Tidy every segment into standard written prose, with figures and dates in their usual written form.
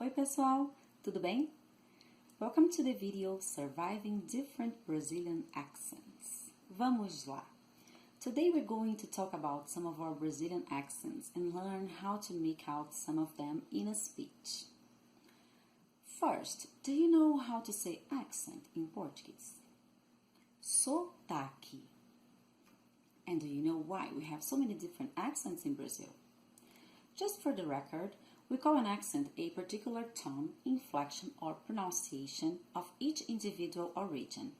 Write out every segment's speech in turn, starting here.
Oi pessoal, tudo bem? Welcome to the video Surviving Different Brazilian Accents. Vamos lá! Today we're going to talk about some of our Brazilian accents and learn how to make out some of them in a speech. First, do you know how to say accent in Portuguese? Sotaque. And do you know why we have so many different accents in Brazil? Just for the record, we call an accent a particular tone, inflection, or pronunciation of each individual or region.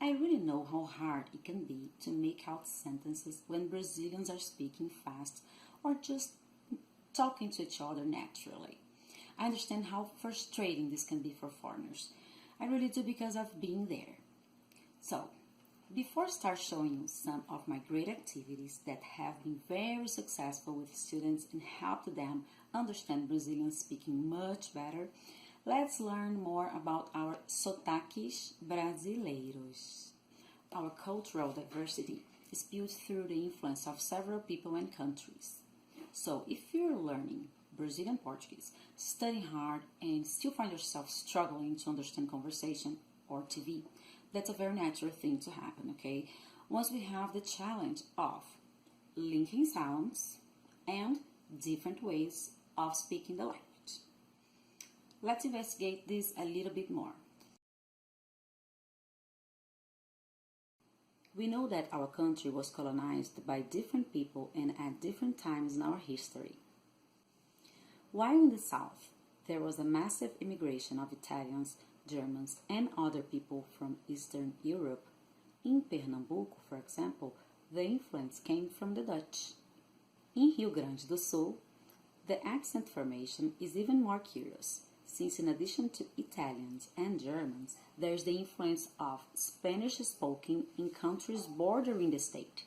I really know how hard it can be to make out sentences when Brazilians are speaking fast or just talking to each other naturally. I understand how frustrating this can be for foreigners. I really do because I've been there. So, before I start showing you some of my great activities that have been very successful with students and helped them understand Brazilian speaking much better, let's learn more about our Sotaques Brasileiros. Our cultural diversity is built through the influence of several people and countries. So if you're learning Brazilian Portuguese, studying hard, and still find yourself struggling to understand conversation or TV, that's a very natural thing to happen, okay? Once we have the challenge of linking sounds and different ways of speaking the language. Let's investigate this a little bit more. We know that our country was colonized by different people and at different times in our history. While in the south, there was a massive immigration of Italians, Germans, and other people from Eastern Europe. In Pernambuco, for example, the influence came from the Dutch. In Rio Grande do Sul, the accent formation is even more curious, since in addition to Italians and Germans, there's the influence of Spanish spoken in countries bordering the state.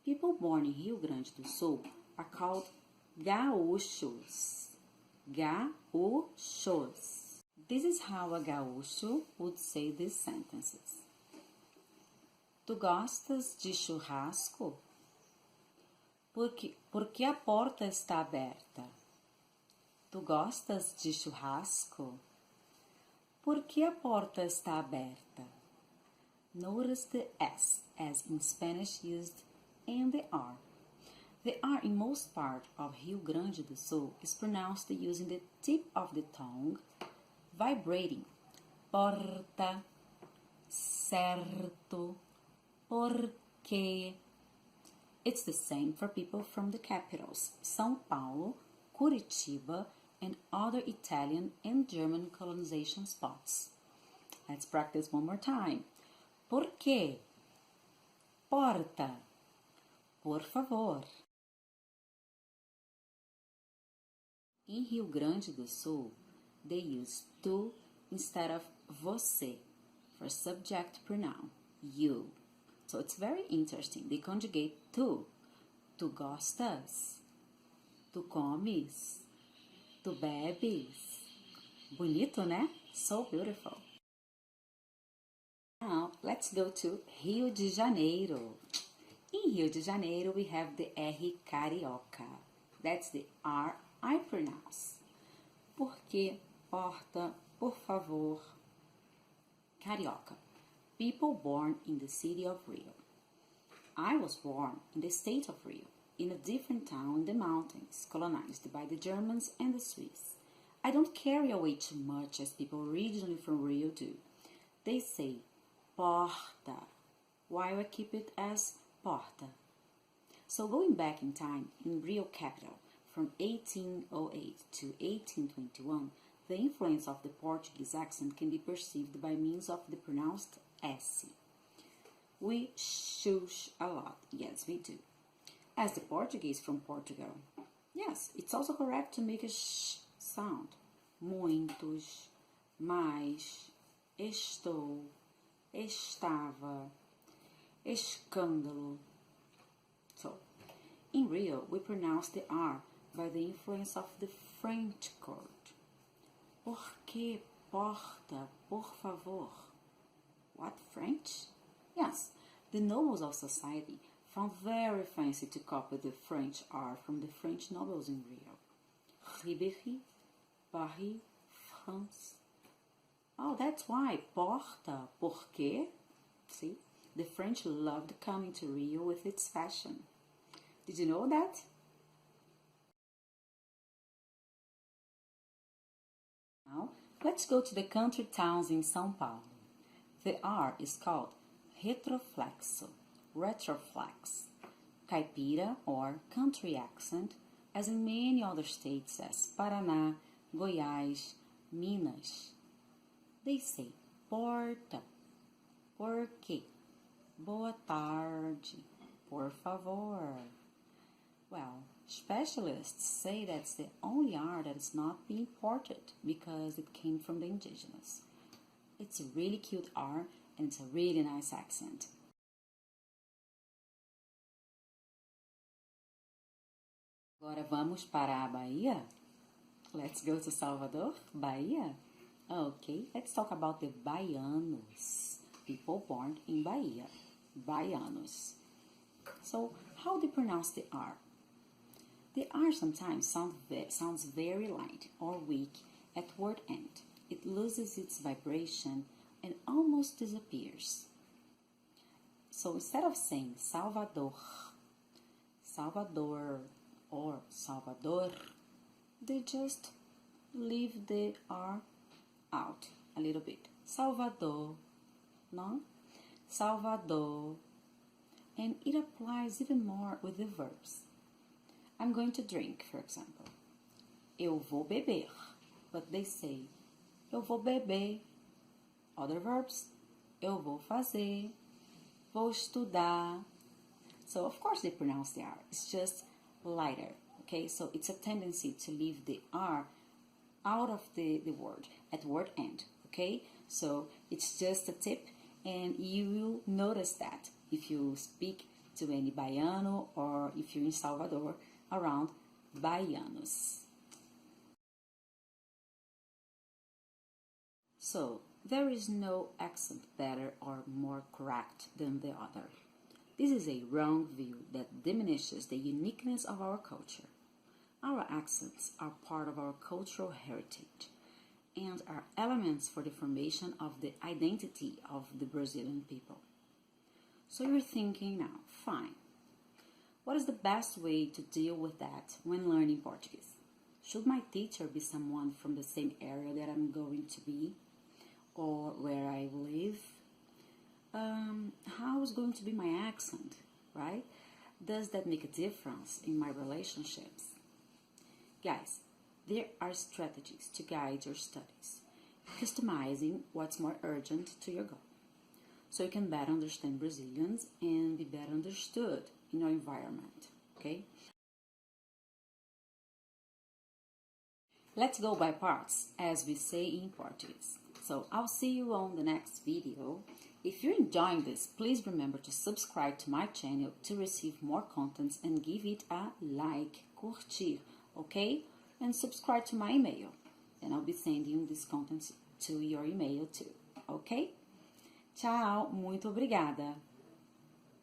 People born in Rio Grande do Sul are called gaúchos. Gaúchos. This is how a gaúcho would say these sentences. Tu gostas de churrasco? Porque a porta está aberta? Tu gostas de churrasco? Porque a porta está aberta? Notice the S, as in Spanish used, and the R. The R in most part of Rio Grande do Sul is pronounced using the tip of the tongue, vibrating. Porta, certo, porque. It's the same for people from the capitals, São Paulo, Curitiba, and other Italian and German colonization spots. Let's practice one more time. Por quê? Porta. Por favor. In Rio Grande do Sul, they use tu instead of você for subject pronoun, you. So it's very interesting. They conjugate tu. Tu gostas? Tu comes? Tu bebes? Bonito, né? So beautiful. Now, let's go to Rio de Janeiro. In Rio de Janeiro, we have the R carioca. That's the R I pronounce. Porque, porta, por favor. Carioca. People born in the city of Rio. I was born in the state of Rio, in a different town in the mountains, colonized by the Germans and the Swiss. I don't carry away too much as people originally from Rio do. They say porta, while I keep it as porta. So going back in time, in Rio capital, from 1808 to 1821, the influence of the Portuguese accent can be perceived by means of the pronounced S. We shush a lot. Yes, we do. As the Portuguese from Portugal. Yes, it's also correct to make a sh sound. Muitos, mais, estou, estava, escândalo. So, in Rio, we pronounce the R by the influence of the French chord. Por que porta, por favor? What, French? Yes, the nobles of society found very fancy to copy the French R from the French nobles in Rio. Ribéry, Paris, France. Oh, that's why. Porta, porque. See, the French loved coming to Rio with its fashion. Did you know that? Now, let's go to the country towns in São Paulo. The R is called retroflexo, retroflex, caipira or country accent, as in many other states as Paraná, Goiás, Minas. They say porta, porque, boa tarde, por favor. Well, specialists say that's the only R that is not being imported because it came from the indigenous. It's a really cute R and it's a really nice accent. Agora vamos para a Bahia? Let's go to Salvador, Bahia? Okay, let's talk about the baianos, people born in Bahia, baianos. So, how do you pronounce the R? The R sometimes sounds very light or weak at word end. It loses its vibration and almost disappears. So instead of saying Salvador, Salvador, or Salvador, they just leave the R out a little bit. Salvador, no? Salvador. And it applies even more with the verbs. I'm going to drink, for example. Eu vou beber, but they say eu vou beber. Other verbs, eu vou fazer, vou estudar. So, of course, they pronounce the R. It's just lighter, okay? So, it's a tendency to leave the R out of the word at word end, okay? So, it's just a tip, and you will notice that if you speak to any baiano or if you're in Salvador around baianos. So, there is no accent better or more correct than the other. This is a wrong view that diminishes the uniqueness of our culture. Our accents are part of our cultural heritage and are elements for the formation of the identity of the Brazilian people. So you're thinking now, fine, what is the best way to deal with that when learning Portuguese? Should my teacher be someone from the same area that I'm going to be or where I live? How is going to be my accent, right? Does that make a difference in my relationships? Guys, there are strategies to guide your studies, customizing what's more urgent to your goal, so you can better understand Brazilians and be better understood in your environment, okay? Let's go by parts, as we say in Portuguese. So I'll see you on the next video. If you're enjoying this, please remember to subscribe to my channel to receive more contents and give it a like, curtir, okay? And subscribe to my email, and I'll be sending this content to your email too, okay? Tchau, muito obrigada!